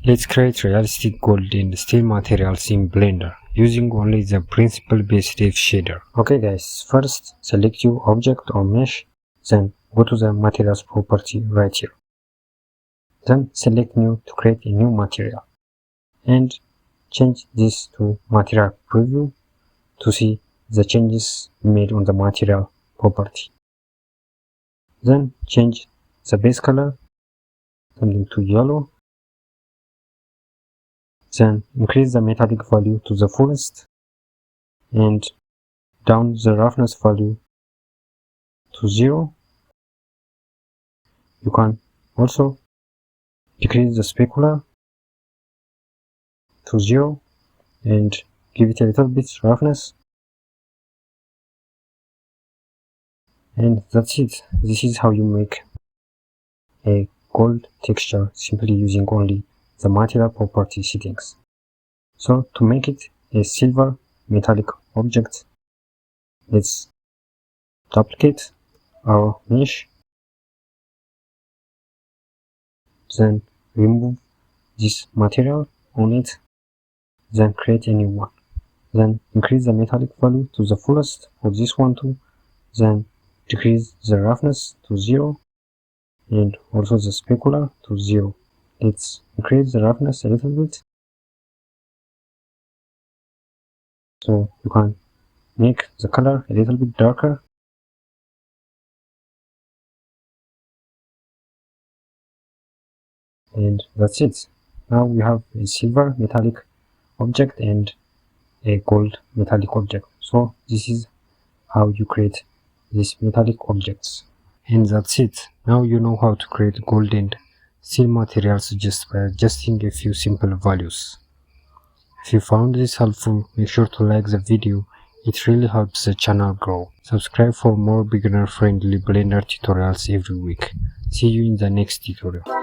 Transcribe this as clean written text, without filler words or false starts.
Let's create realistic gold and steel materials in Blender using only the principle-based shader. Okay guys, first select your object or mesh, then go to the materials property right here. Then select new to create a new material and change this to material preview to see the changes made on the material property. Then change the base color something to yellow. Then increase the metallic value to the fullest and down the roughness value to 0. You can also decrease the specular to 0 and give it a little bit roughness. And that's it. This is how you make a gold texture simply using only the material property settings. So to make it a silver metallic object, let's duplicate our mesh, then remove this material on it, then create a new one. Then increase the metallic value to the fullest for this one too, then decrease the roughness to 0 and also the specular to 0. Let's increase the roughness a little bit so you can make the color a little bit darker. And that's it. Now we have a silver metallic object and a gold metallic object. So this is how you create these metallic objects. And that's it. Now you know how to create gold and steel materials just by adjusting a few simple values. If you found this helpful, make sure to like the video. It really helps the channel grow. Subscribe for more beginner friendly Blender tutorials every week. See you in the next tutorial.